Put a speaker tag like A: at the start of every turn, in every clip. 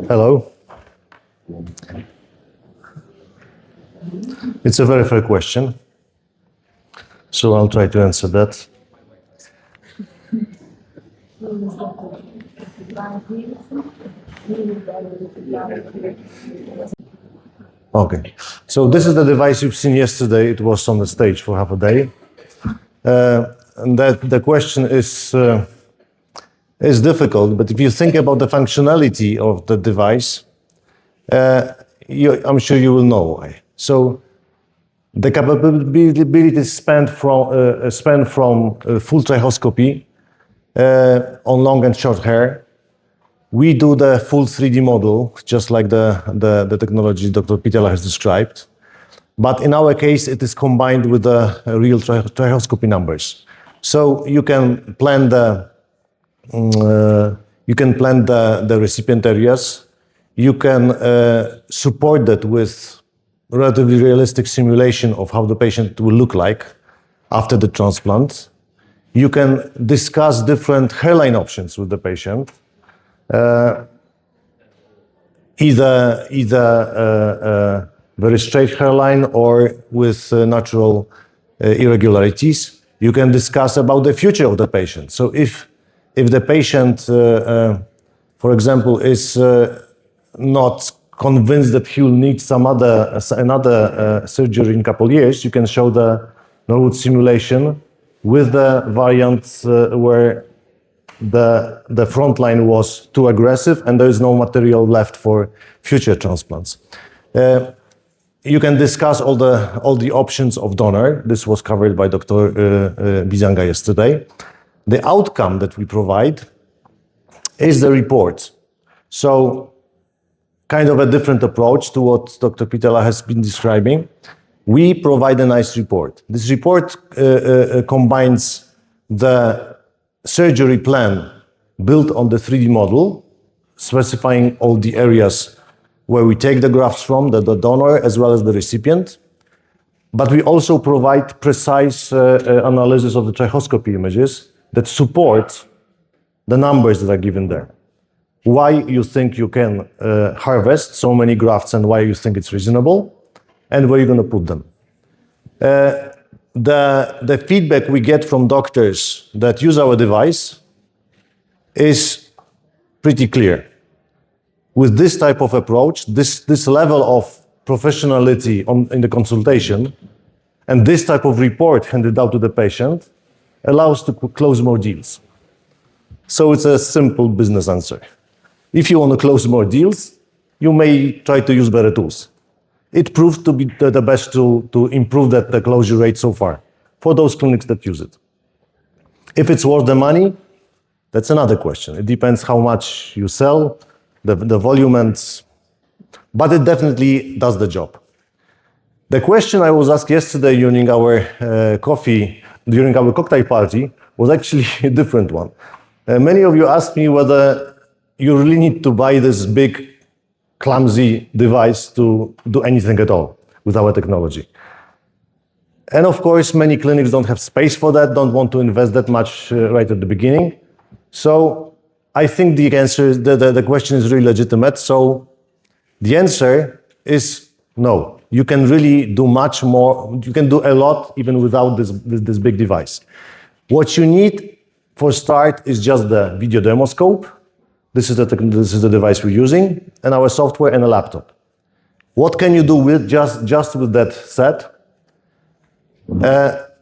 A: Hello. It's a very fair question, so I'll try to answer that. Okay, so this is the device you've seen yesterday. It was on the stage for half a day. And that the question is difficult, but if you think about the functionality of the device, I'm sure you will know why. So the capabilities span from full trichoscopy on long and short hair. We do the full 3D model, just like the technology Dr. Pitala has described. But in our case, it is combined with the real trichoscopy numbers. So you can plan the recipient areas. You can support that with relatively realistic simulation of how the patient will look like after the transplant. You can discuss different hairline options with the patient. Either very straight hairline or with natural irregularities. You can discuss about the future of the patient. So if the patient, for example, is not convinced that he will need another surgery in a couple of years, you can show the Norwood simulation with the variants where the front line was too aggressive and there is no material left for future transplants. You can discuss all the options of donor. This was covered by Dr. Bizanga yesterday. The outcome that we provide is the report. So kind of a different approach to what Dr. Pitala has been describing. We provide a nice report. This report combines the surgery plan built on the 3D model, specifying all the areas where we take the grafts from, the donor as well as the recipient. But we also provide precise analysis of the trichoscopy images that support the numbers that are given there. Why you think you can harvest so many grafts and why you think it's reasonable, and where you're going to put them. The feedback we get from doctors that use our device is pretty clear. With this type of approach, this level of professionality in the consultation, and this type of report handed out to the patient allows to close more deals. So it's a simple business answer. If you want to close more deals, you may try to use better tools. It proved to be the best tool to improve the closure rate so far for those clinics that use it. If it's worth the money, that's another question. It depends how much you sell, the volume, but it definitely does the job. The question I was asked yesterday during our cocktail party was actually a different one. Many of you asked me whether you really need to buy this big, clumsy device to do anything at all with our technology. And of course, many clinics don't have space for that, don't want to invest that much right at the beginning. So I think the answer, the question is really legitimate. So the answer is no. You can really do much more. You can do a lot even without this big device. What you need for start is just the video demoscope. This is the device we're using, and our software and a laptop. What can you do with just with that set?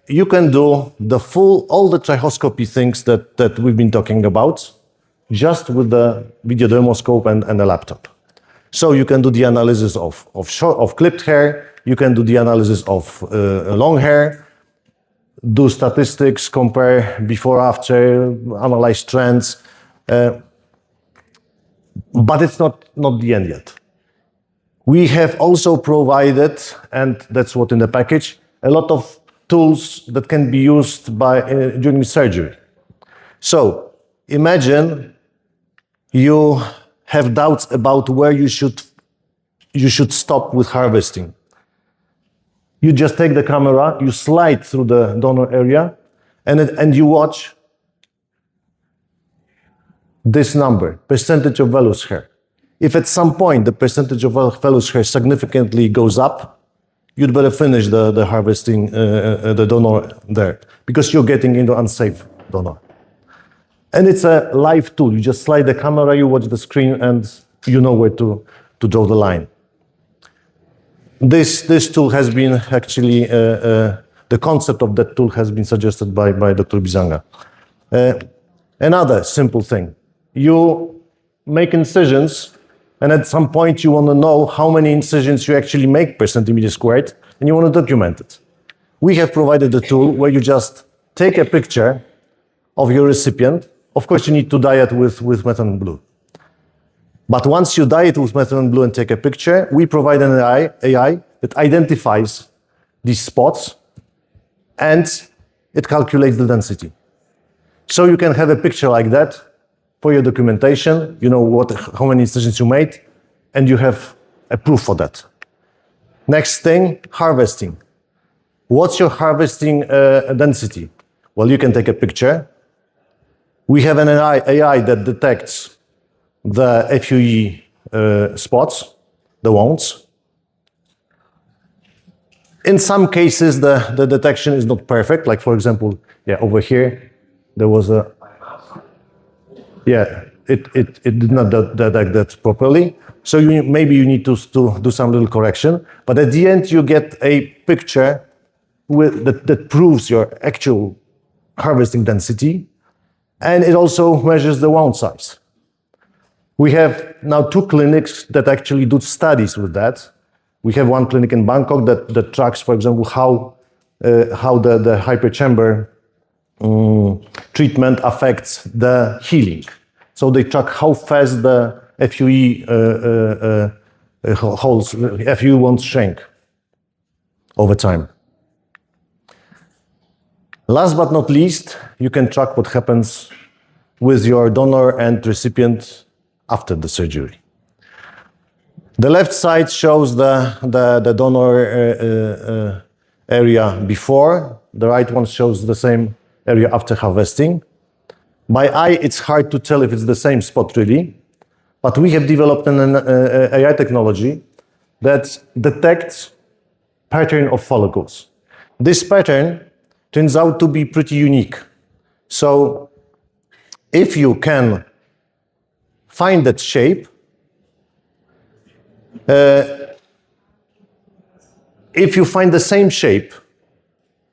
A: You can do all the trichoscopy things that we've been talking about, just with the video demoscope and a laptop. So you can do the analysis of clipped hair. You can do the analysis of long hair. Do statistics, compare before, after, analyze trends. But it's not the end yet. We have also provided, and that's what in the package, a lot of tools that can be used during surgery. So imagine you have doubts about where you should stop with harvesting. You just take the camera, you slide through the donor area, and you watch this number, percentage of vellus hair. If at some point the percentage of vellus hair significantly goes up, you'd better finish the harvesting, the donor there, because you're getting into unsafe donor. And it's a live tool. You just slide the camera, you watch the screen, and you know where to draw the line. This tool has been actually, the concept of that tool has been suggested by Dr. Bizanga. Another simple thing. You make incisions, and at some point you want to know how many incisions you actually make per centimeter squared, and you want to document it. We have provided a tool where you just take a picture of your recipient. Of course, you need to dye it with methylene blue. But once you dye it with methylene blue and take a picture, we provide an AI that identifies these spots, and it calculates the density. So you can have a picture like that for your documentation. You know how many incisions you made, and you have a proof for that. Next thing, harvesting. What's your harvesting density? Well, you can take a picture. We have an AI that detects the FUE spots, the wounds. In some cases, the detection is not perfect. Like, for example, over here, there was a, it did not detect that properly. So maybe you need to do some little correction. But at the end, you get a picture that proves your actual harvesting density. And it also measures the wound size. We have now 2 clinics that actually do studies with that. We have one clinic in Bangkok that tracks, for example, how the hyperchamber treatment affects the healing. So they track how fast the FUE FUE wounds shrink over time. Last but not least, you can track what happens with your donor and recipient after the surgery. The left side shows the donor area before. The right one shows the same area after harvesting. By eye, it's hard to tell if it's the same spot really, but we have developed an AI technology that detects pattern of follicles. This pattern turns out to be pretty unique. So if you can find that shape, if you find the same shape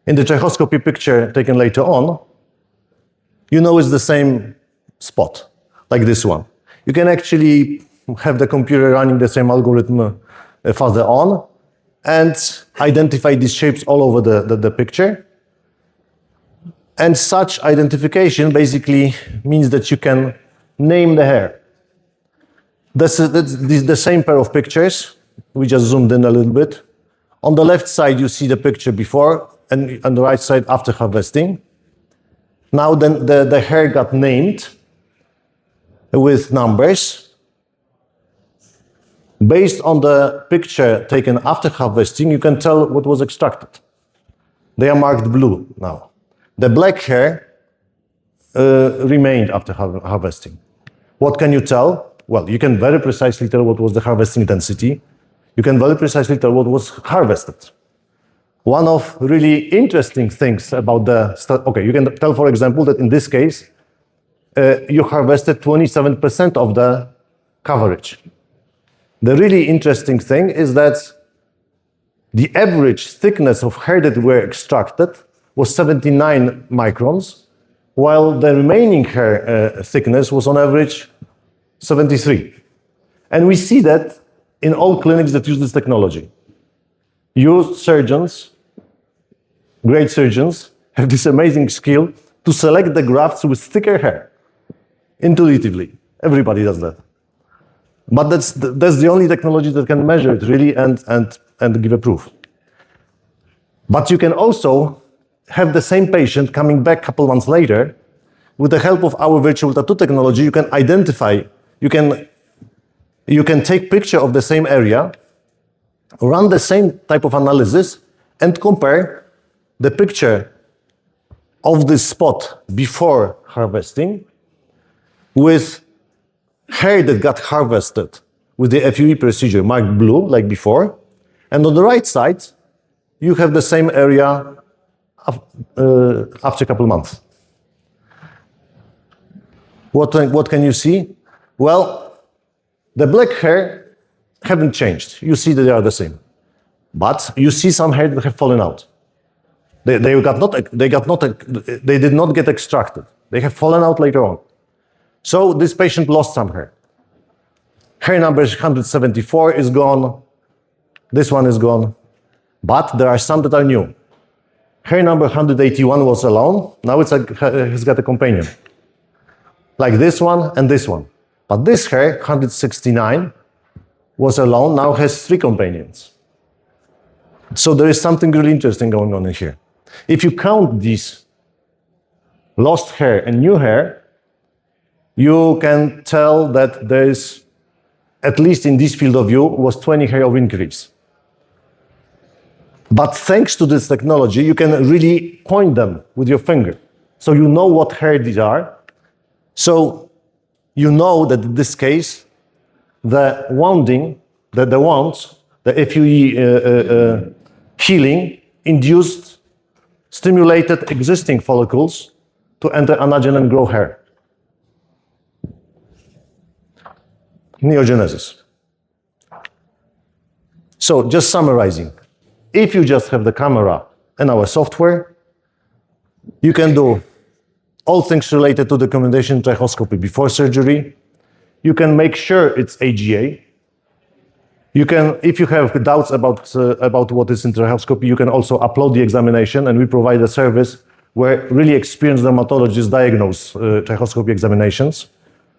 A: in the trichoscopy picture taken later on, you know it's the same spot, like this one. You can actually have the computer running the same algorithm further on and identify these shapes all over the picture. And such identification basically means that you can name the hair. That's the same pair of pictures. We just zoomed in a little bit. On the left side, you see the picture before, and on the right side, after harvesting. Now then the hair got named with numbers. Based on the picture taken after harvesting, you can tell what was extracted. They are marked blue now. The black hair remained after harvesting. What can you tell? Well, you can very precisely tell what was the harvesting density. You can very precisely tell what was harvested. One of really interesting things about you can tell, for example, that in this case, you harvested 27% of the coverage. The really interesting thing is that the average thickness of hair that were extracted was 79 microns, while the remaining hair thickness was on average 73. And we see that in all clinics that use this technology. You surgeons, great surgeons, have this amazing skill to select the grafts with thicker hair, intuitively. Everybody does that. But that's the only technology that can measure it really and give a proof. But you can also have the same patient coming back a couple months later. With the help of our virtual tattoo technology, you can identify, you can take picture of the same area, run the same type of analysis, and compare the picture of this spot before harvesting with hair that got harvested with the FUE procedure marked blue, like before. And on the right side, you have the same area after a couple months. What can you see? Well, the black hair haven't changed. You see that they are the same. But you see some hair that have fallen out. They did not get extracted. They have fallen out later on. So this patient lost some hair. Hair number 174 is gone. This one is gone. But there are some that are new. Hair number 181 was alone. Now it's got a companion. Like this one and this one. But this hair, 169, was alone, now has 3 companions. So there is something really interesting going on in here. If you count these lost hair and new hair, you can tell that there is, at least in this field of view, was 20 hair of increase. But thanks to this technology, you can really point them with your finger. So you know what hair these are. So you know that in this case, the wounding, the wounds, the FUE healing induced, stimulated existing follicles to enter anagen and grow hair. Neogenesis. So just summarizing, if you just have the camera and our software, you can do all things related to documentation trichoscopy before surgery. You can make sure it's AGA. You can, if you have doubts about what is in trichoscopy, you can also upload the examination, and we provide a service where really experienced dermatologists diagnose trichoscopy examinations.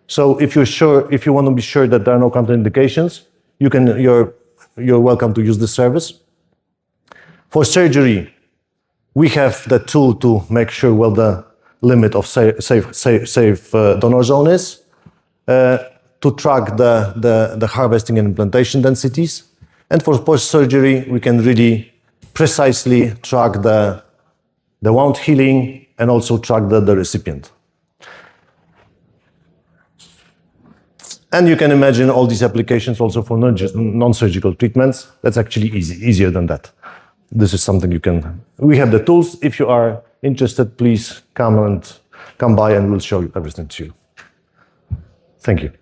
A: So if you want to be sure that there are no contraindications, you're welcome to use this service. For surgery, we have the tool to make sure well the limit of safe donor zone is, to track the harvesting and implantation densities. And for post-surgery, we can really precisely track the wound healing and also track the recipient. And you can imagine all these applications also for non-surgical treatments. That's actually easier than that. This is something you can, we have the tools. If you are interested, please come by and we'll show you everything to you. Thank you.